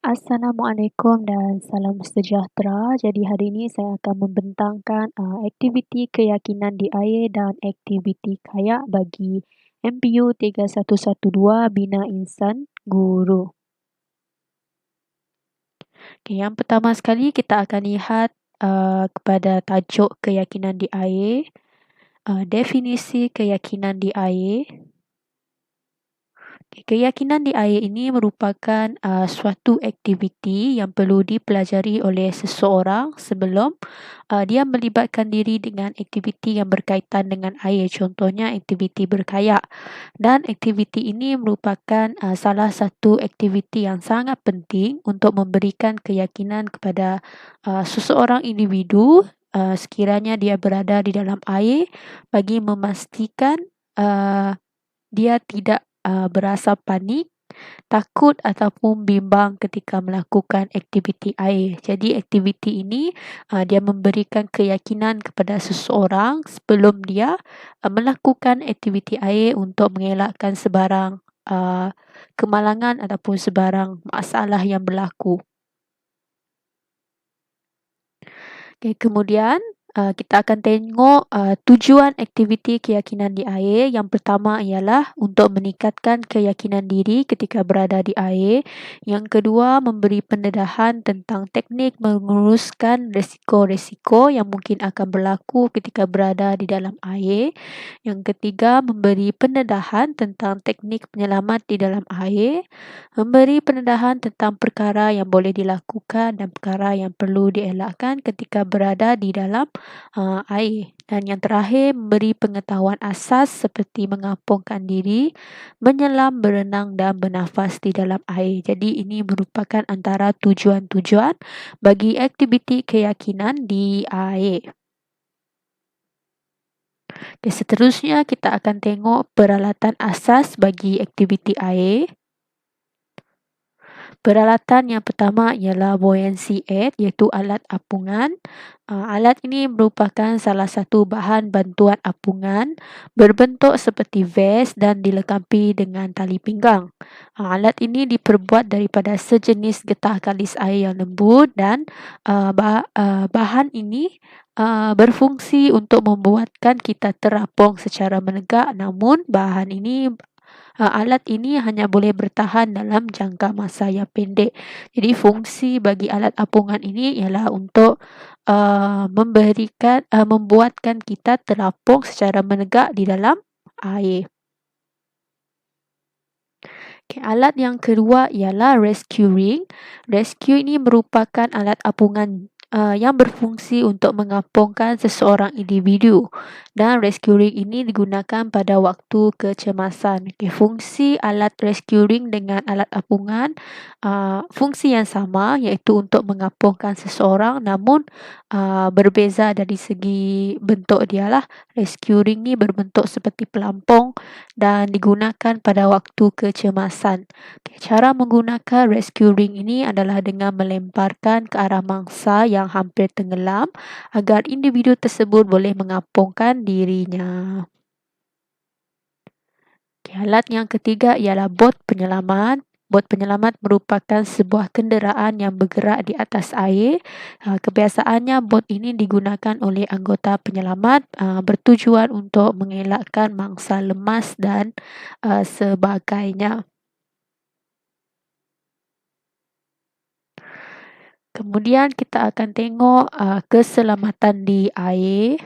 Assalamualaikum dan salam sejahtera. Jadi hari ini saya akan membentangkan aktiviti keyakinan di air dan aktiviti kayak bagi MPU 3112 Bina Insan Guru. Okay, yang pertama sekali kita akan lihat kepada tajuk keyakinan di air, definisi keyakinan di air. Keyakinan di air ini merupakan suatu aktiviti yang perlu dipelajari oleh seseorang sebelum dia melibatkan diri dengan aktiviti yang berkaitan dengan air. Contohnya aktiviti berkayak. Dan aktiviti ini merupakan salah satu aktiviti yang sangat penting untuk memberikan keyakinan kepada seseorang individu sekiranya dia berada di dalam air bagi memastikan dia tidak berasa panik, takut ataupun bimbang ketika melakukan aktiviti air. Jadi aktiviti ini dia memberikan keyakinan kepada seseorang sebelum dia melakukan aktiviti air untuk mengelakkan sebarang kemalangan ataupun sebarang masalah yang berlaku. Okay, kemudian kita akan tengok tujuan aktiviti keyakinan di air. Yang pertama ialah untuk meningkatkan keyakinan diri ketika berada di air. Yang kedua, memberi pendedahan tentang teknik menguruskan risiko-risiko yang mungkin akan berlaku ketika berada di dalam air. Yang ketiga, memberi pendedahan tentang teknik penyelamat di dalam air. Memberi pendedahan tentang perkara yang boleh dilakukan dan perkara yang perlu dielakkan ketika berada di dalam air. Dan yang terakhir, memberi pengetahuan asas seperti mengapungkan diri, menyelam, berenang dan bernafas di dalam air. Jadi ini merupakan antara tujuan-tujuan bagi aktiviti keyakinan di air. Okay, seterusnya kita akan tengok peralatan asas bagi aktiviti air. Peralatan yang pertama ialah buoyancy aid, iaitu alat apungan. Alat ini merupakan salah satu bahan bantuan apungan berbentuk seperti vest dan dilengkapi dengan tali pinggang. Alat ini diperbuat daripada sejenis getah kalis air yang lembut dan bahan ini berfungsi untuk membuatkan kita terapung secara menegak, namun alat ini hanya boleh bertahan dalam jangka masa yang pendek. Jadi fungsi bagi alat apungan ini ialah untuk membuatkan kita terapung secara menegak di dalam air. Okay, alat yang kedua ialah rescue ring. Rescue ini merupakan alat apungan yang berfungsi untuk mengapungkan seseorang individu, dan rescue ring ini digunakan pada waktu kecemasan. Okay, fungsi alat rescue ring dengan alat apungan fungsi yang sama, iaitu untuk mengapungkan seseorang, namun berbeza dari segi bentuk dia lah. Rescue ring ni berbentuk seperti pelampung dan digunakan pada waktu kecemasan. Okay, cara menggunakan rescue ring ini adalah dengan melemparkan ke arah mangsa yang hampir tenggelam agar individu tersebut boleh mengapungkan dirinya. Okay, alat yang ketiga ialah bot penyelamat. Bot penyelamat merupakan sebuah kenderaan yang bergerak di atas air. Kebiasaannya bot ini digunakan oleh anggota penyelamat bertujuan untuk mengelakkan mangsa lemas dan sebagainya. Kemudian kita akan tengok keselamatan di air.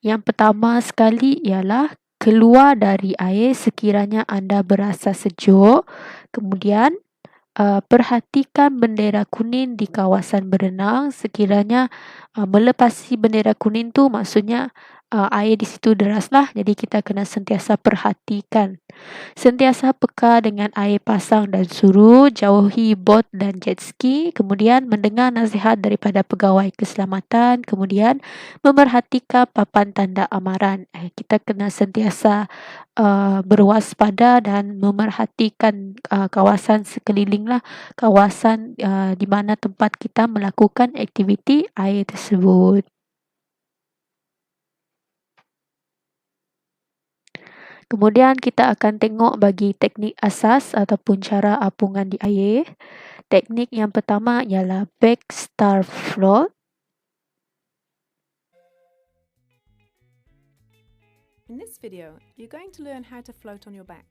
Yang pertama sekali ialah keluar dari air sekiranya anda berasa sejuk. Kemudian perhatikan bendera kuning di kawasan berenang. Sekiranya melepasi bendera kuning tu maksudnya air di situ deras lah. Jadi kita kena sentiasa perhatikan. Sentiasa peka dengan air pasang dan surut. Jauhi bot dan jet ski. Kemudian mendengar nasihat daripada pegawai keselamatan. Kemudian memerhatikan papan tanda amaran. Kita kena sentiasa berwaspada dan memerhatikan kawasan sekeliling lah. Kawasan di mana tempat kita melakukan aktiviti air tersebut. Kemudian kita akan tengok bagi teknik asas ataupun cara apungan di air. Teknik yang pertama ialah back star float. In this video, you're going to learn how to float on your back.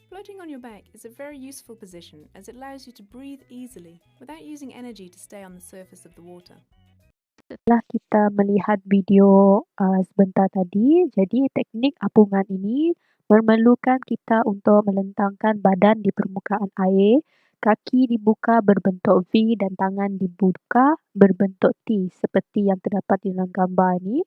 Floating on your back is a very useful position as it allows you to breathe easily without using energy to stay on the surface of the water. Setelah kita melihat video sebentar tadi, jadi teknik apungan ini memerlukan kita untuk melentangkan badan di permukaan air, kaki dibuka berbentuk V dan tangan dibuka berbentuk T seperti yang terdapat di dalam gambar ini.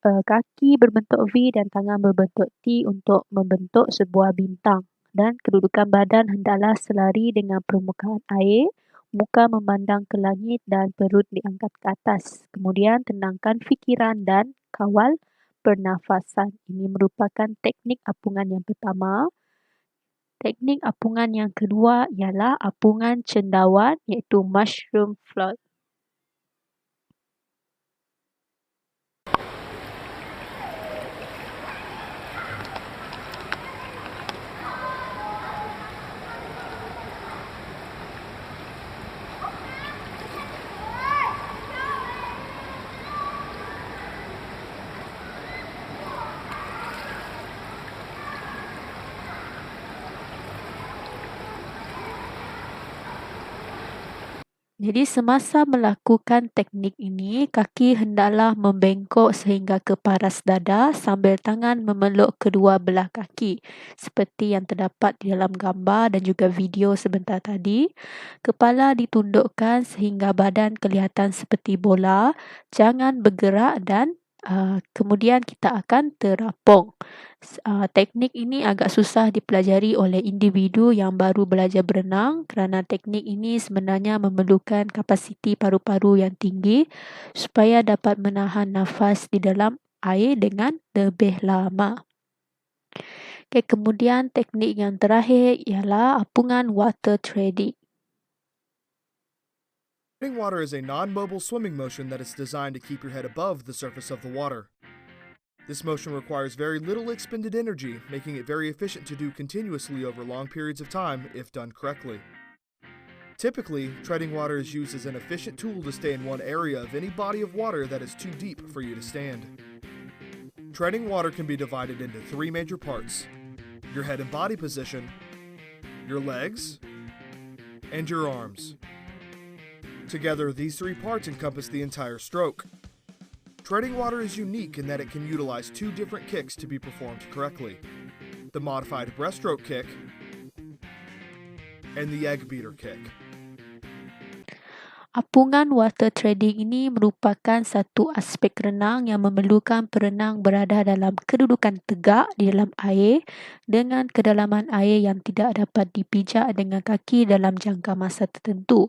Kaki berbentuk V dan tangan berbentuk T untuk membentuk sebuah bintang, dan kedudukan badan hendaklah selari dengan permukaan air, muka memandang ke langit dan perut diangkat ke atas. Kemudian tenangkan fikiran dan kawal pernafasan. Ini merupakan teknik apungan yang pertama. Teknik apungan yang kedua ialah apungan cendawan iaitu mushroom float. Jadi semasa melakukan teknik ini, kaki hendaklah membengkok sehingga ke paras dada sambil tangan memeluk kedua belah kaki seperti yang terdapat di dalam gambar dan juga video sebentar tadi. Kepala ditundukkan sehingga badan kelihatan seperti bola, jangan bergerak dan kemudian kita akan terapung. Teknik ini agak susah dipelajari oleh individu yang baru belajar berenang kerana teknik ini sebenarnya memerlukan kapasiti paru-paru yang tinggi supaya dapat menahan nafas di dalam air dengan lebih lama. Okay, kemudian teknik yang terakhir ialah apungan water trading. Treading water is a non-mobile swimming motion that is designed to keep your head above the surface of the water. This motion requires very little expended energy, making it very efficient to do continuously over long periods of time if done correctly. Typically, treading water is used as an efficient tool to stay in one area of any body of water that is too deep for you to stand. Treading water can be divided into three major parts: your head and body position, your legs, and your arms. Together, these three parts encompass the entire stroke. Treading water is unique in that it can utilize two different kicks to be performed correctly: the modified breaststroke kick and the egg beater kick. Apungan water trading ini merupakan satu aspek renang yang memerlukan perenang berada dalam kedudukan tegak di dalam air dengan kedalaman air yang tidak dapat dipijak dengan kaki dalam jangka masa tertentu.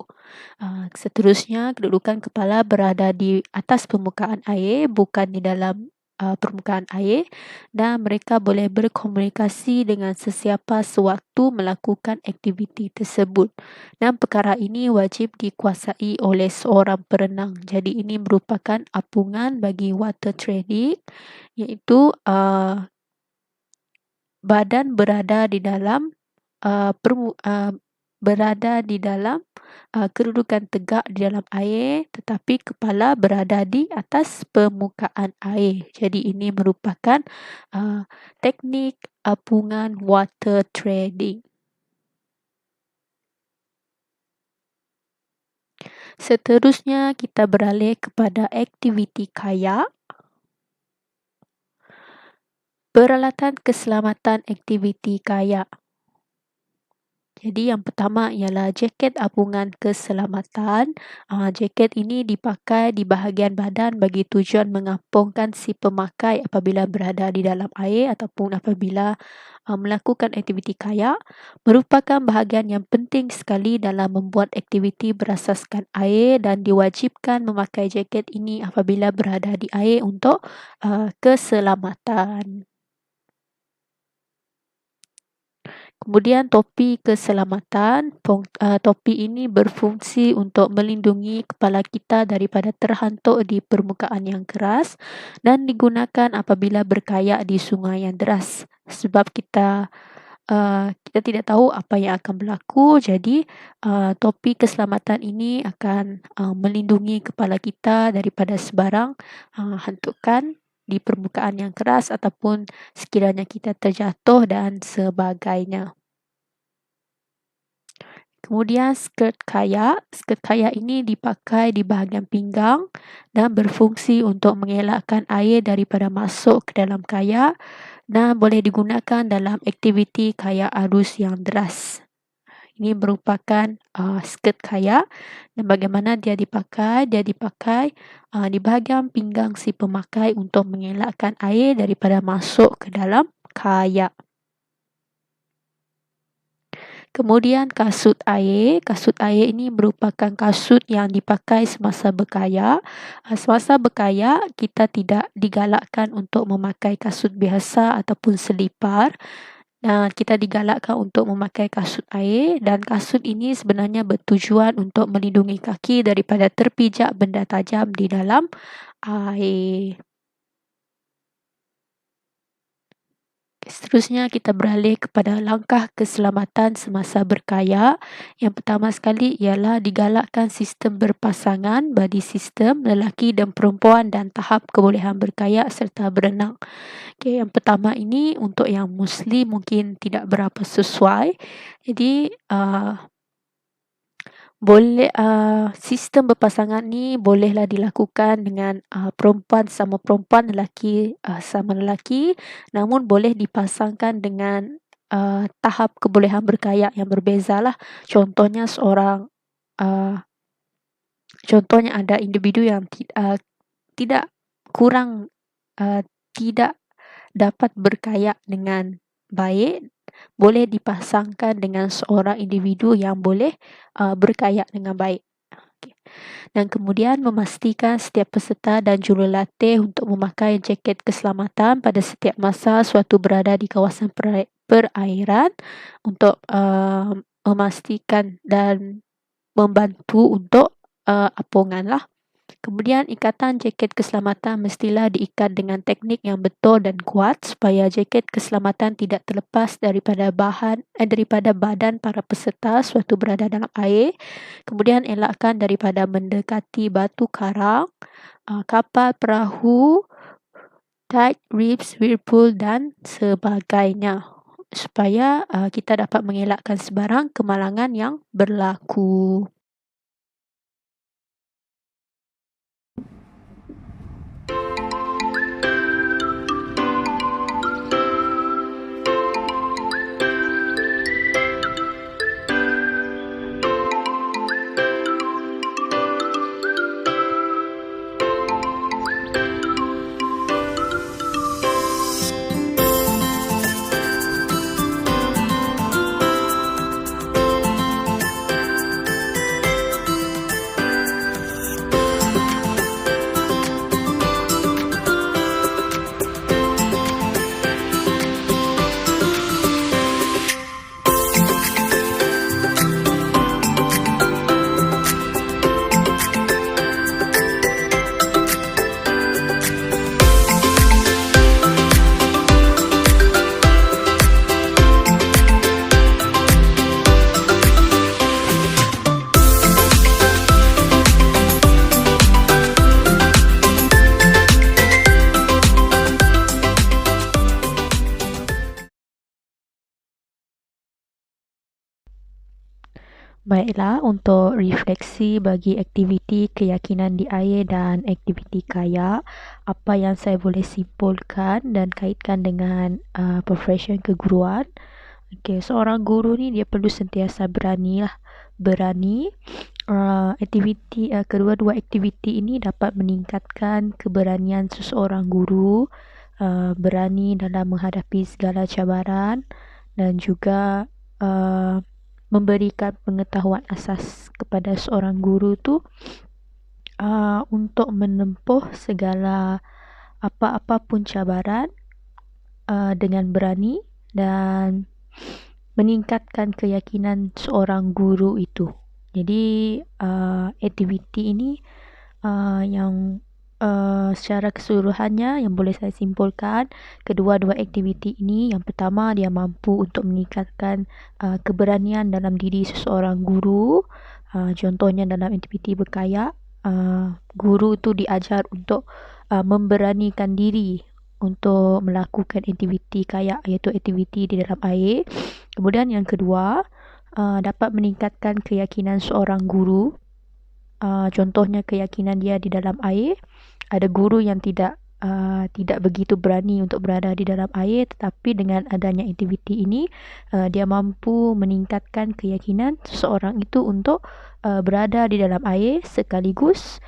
Seterusnya, kedudukan kepala berada di atas permukaan air, bukan di dalam permukaan air, dan mereka boleh berkomunikasi dengan sesiapa sewaktu melakukan aktiviti tersebut, dan perkara ini wajib dikuasai oleh seorang perenang. Jadi ini merupakan apungan bagi water trading, iaitu badan berada di dalam kedudukan tegak di dalam air, tetapi kepala berada di atas permukaan air. Jadi ini merupakan teknik apungan water trading. Seterusnya kita beralih kepada aktiviti kayak. Peralatan keselamatan aktiviti kayak. Jadi yang pertama ialah jaket apungan keselamatan. Jaket ini dipakai di bahagian badan bagi tujuan mengapungkan si pemakai apabila berada di dalam air ataupun apabila melakukan aktiviti kayak. Merupakan bahagian yang penting sekali dalam membuat aktiviti berasaskan air dan diwajibkan memakai jaket ini apabila berada di air untuk keselamatan. Kemudian topi keselamatan. Topi ini berfungsi untuk melindungi kepala kita daripada terhantuk di permukaan yang keras dan digunakan apabila berkayak di sungai yang deras. Sebab kita tidak tahu apa yang akan berlaku, jadi topi keselamatan ini akan melindungi kepala kita daripada sebarang hantukan di permukaan yang keras ataupun sekiranya kita terjatuh dan sebagainya. Kemudian skirt kayak. Skirt kayak ini dipakai di bahagian pinggang dan berfungsi untuk mengelakkan air daripada masuk ke dalam kayak dan boleh digunakan dalam aktiviti kayak arus yang deras. Ini merupakan skirt kayak dan bagaimana dia dipakai. Dia dipakai di bahagian pinggang si pemakai untuk mengelakkan air daripada masuk ke dalam kayak. Kemudian kasut air. Kasut air ini merupakan kasut yang dipakai semasa berkayak. Semasa berkayak, kita tidak digalakkan untuk memakai kasut biasa ataupun selipar. Kita digalakkan untuk memakai kasut air dan kasut ini sebenarnya bertujuan untuk melindungi kaki daripada terpijak benda tajam di dalam air. Seterusnya kita beralih kepada langkah keselamatan semasa berkayak. Yang pertama sekali ialah digalakkan sistem berpasangan, body system, lelaki dan perempuan dan tahap kebolehan berkayak serta berenang. Yang pertama ini untuk yang Muslim mungkin tidak berapa sesuai. Jadi boleh sistem berpasangan ni bolehlah dilakukan dengan perempuan sama perempuan, lelaki sama lelaki, namun boleh dipasangkan dengan tahap kebolehan berkayak yang berbeza lah. Contohnya contohnya ada individu yang tidak dapat berkayak dengan baik, boleh dipasangkan dengan seorang individu yang boleh berkayak dengan baik. Dan kemudian memastikan setiap peserta dan jurulatih untuk memakai jaket keselamatan pada setiap masa suatu berada di kawasan perairan untuk memastikan dan membantu untuk apungan lah. Kemudian ikatan jaket keselamatan mestilah diikat dengan teknik yang betul dan kuat supaya jaket keselamatan tidak terlepas daripada badan para peserta suatu berada dalam air. Kemudian elakkan daripada mendekati batu karang, kapal, perahu, tide, reefs, whirlpool dan sebagainya supaya kita dapat mengelakkan sebarang kemalangan yang berlaku. Baiklah, untuk refleksi bagi aktiviti keyakinan di air dan aktiviti kayak, apa yang saya boleh simpulkan dan kaitkan dengan profession keguruan. Seorang guru ni dia perlu sentiasa berani. Kedua-dua aktiviti ini dapat meningkatkan keberanian seseorang guru, berani dalam menghadapi segala cabaran dan juga memberikan pengetahuan asas kepada seorang guru tu untuk menempuh segala apa-apa pun cabaran dengan berani dan meningkatkan keyakinan seorang guru itu. Jadi aktiviti ini yang secara keseluruhannya yang boleh saya simpulkan, kedua-dua aktiviti ini, yang pertama dia mampu untuk meningkatkan keberanian dalam diri seseorang guru. Contohnya dalam aktiviti berkayak, guru tu diajar untuk memberanikan diri untuk melakukan aktiviti kayak, iaitu aktiviti di dalam air. Kemudian yang kedua, dapat meningkatkan keyakinan seorang guru. Contohnya keyakinan dia di dalam air. Ada guru yang tidak begitu berani untuk berada di dalam air, tetapi dengan adanya aktiviti ini dia mampu meningkatkan keyakinan seseorang itu untuk berada di dalam air, sekaligus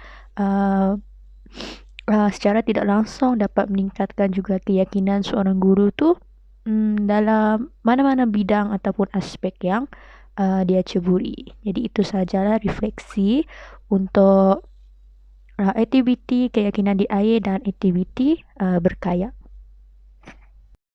secara tidak langsung dapat meningkatkan juga keyakinan seorang guru tu dalam mana-mana bidang ataupun aspek yang dia ceburi. Jadi itu sajalah refleksi untuk aktiviti keyakinan di air dan aktiviti berkayak.